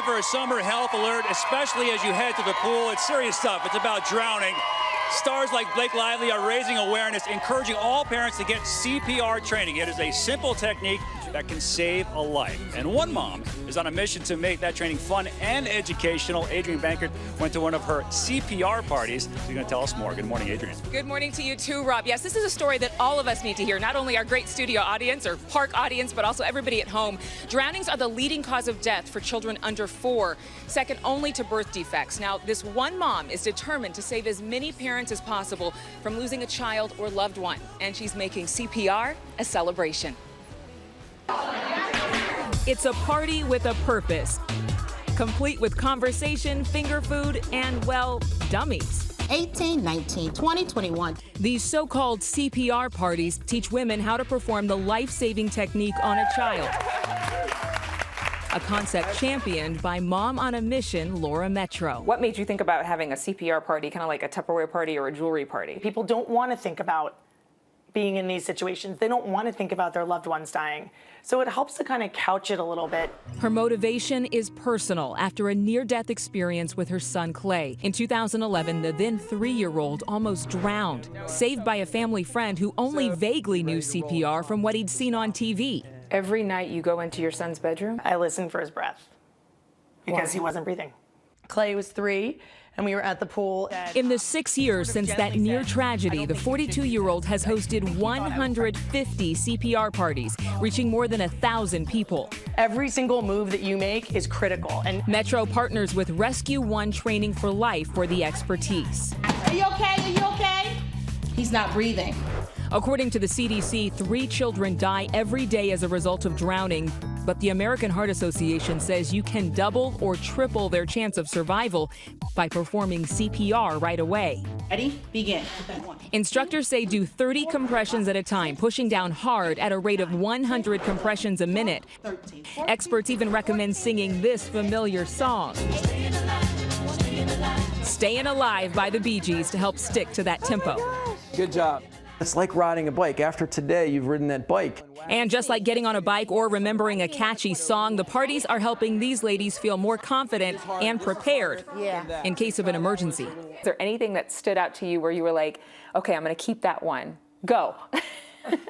for a summer health alert, especially as you head to the pool. It's serious stuff. It's about drowning. Stars like Blake Lively are raising awareness, encouraging all parents to get CPR training. It is a simple technique that can save a life. And one mom is on a mission to make that training fun and educational. Adrienne Bankert went to one of her CPR parties. She's going to tell us more. Good morning, Adrienne. Good morning to you too, Rob. Yes, this is a story that all of us need to hear, not only our great studio audience or park audience, but also everybody at home. Drownings are the leading cause of death for children under 4, second only to birth defects. Now, this one mom is determined to save as many parents as possible from losing a child or loved one, and she's making CPR a celebration. It's a party with a purpose, complete with conversation, finger food, and, well, dummies. 18, 19, 20, 21. These so-called CPR parties teach women how to perform the life-saving technique on a child. A concept championed by mom on a mission, Laura Metro. What made you think about having a CPR party, kind of like a Tupperware party or a jewelry party? People don't want to think about being in these situations. They don't want to think about their loved ones dying. So it helps to kind of couch it a little bit. Her motivation is personal after a near-death experience with her son, Clay. In 2011, the then 3-year-old almost drowned, saved by a family friend who only vaguely knew CPR from what he'd seen on TV. Every night you go into your son's bedroom? I listened for his breath because he wasn't breathing. Clay was 3, and we were at the pool. In the 6 years since that near tragedy, the 42-year-old has hosted 150 CPR parties, reaching more than 1,000 people. Every single move that you make is critical. And Metro partners with Rescue One Training for Life for the expertise. Are you okay? Are you okay? He's not breathing. According to the CDC, 3 children die every day as a result of drowning. But the American Heart Association says you can double or triple their chance of survival by performing CPR right away. Ready? Begin. Instructors say do 30 compressions at a time, pushing down hard at a rate of 100 compressions a minute. Experts even recommend singing this familiar song, Staying Alive by the Bee Gees, to help stick to that tempo. Good job. It's like riding a bike. After today, you've ridden that bike. And just like getting on a bike or remembering a catchy song, the parties are helping these ladies feel more confident and prepared in case of an emergency. Is there anything that stood out to you where you were like, okay, I'm going to keep that one? Go.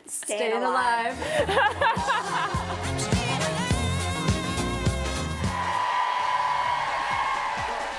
Staying alive.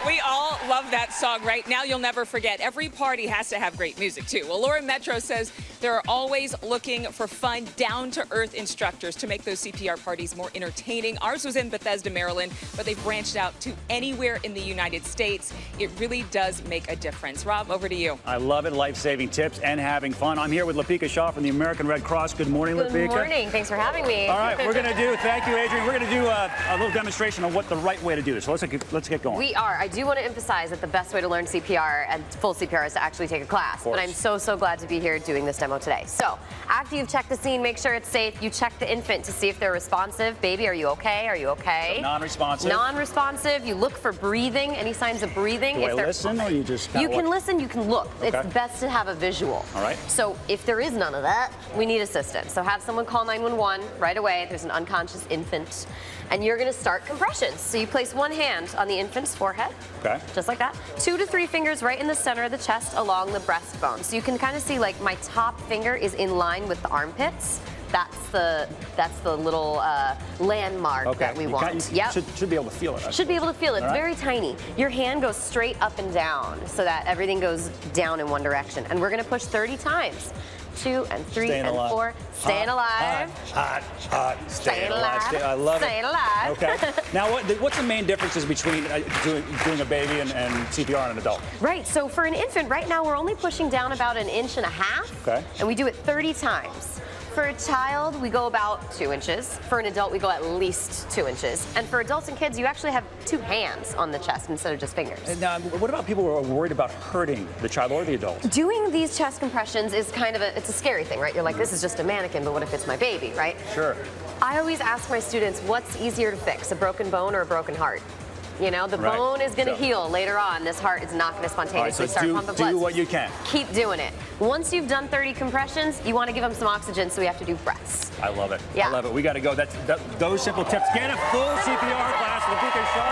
We all love that song, right? Now you'll never forget. Every party has to have great music, too. Well, Laura Metro says they're always looking for fun, down-to-earth instructors to make those CPR parties more entertaining. Ours was in Bethesda, Maryland, but they've branched out to anywhere in the United States. It really does make a difference. Rob, over to you. I love it. Life-saving tips and having fun. I'm here with Lapika Shaw from the American Red Cross. Good morning, Lapika. Good morning. Thanks for having me. All right, we're going to do, thank you, Adrienne. We're going to do a little demonstration on what the right way to do this. So let's get going. We are. I do want to emphasize that the best way to learn CPR and full CPR is to actually take a class. And I'm so glad to be here doing this demo today. So after you've checked the scene, make sure it's safe. You check the infant to see if they're responsive. Baby, are you okay? Are you okay? So non-responsive. Non-responsive. You look for breathing. Any signs of breathing? Do I listen or you just You can listen. You can look. Okay. It's best to have a visual. All right. So if there is none of that, we need assistance. So have someone call 911 right away. There's an unconscious infant. And you're going to start compressions. So you place one hand on the infant's forehead, just like that. 2 to 3 fingers right in the center of the chest along the breastbone. So you can kind of see, like, my top finger is in line with the armpits. That's the little landmark that we want. Yep. Should be able to feel it. Should be able to feel it. It's very tiny. Your hand goes straight up and down so that everything goes down in one direction. And we're going to push 30 times. 2 and 3 and 4. Staying alive. Hot. Staying alive. I love it. Staying alive. Okay. Now, what's the main differences between doing a baby and CPR on an adult? Right. So for an infant, right now we're only pushing down about 1.5 inches. Okay. And we do it 30 times. For a child, we go about 2 inches. For an adult, we go at least 2 inches. And for adults and kids, you actually have 2 hands on the chest instead of just fingers. Now, what about people who are worried about hurting the child or the adult? Doing these chest compressions is kind of it's a scary thing, right? You're like, this is just a mannequin, but what if it's my baby, right? Sure. I always ask my students, what's easier to fix, a broken bone or a broken heart? You know, the bone is going to heal later on. This heart is not going to spontaneously start pumping blood. Do what you can. Keep doing it. Once you've done 30 compressions, you want to give them some oxygen, so we have to do breaths. I love it. Yeah. I love it. We got to go. Those simple tips. Get a full CPR class with Lapika Shaw.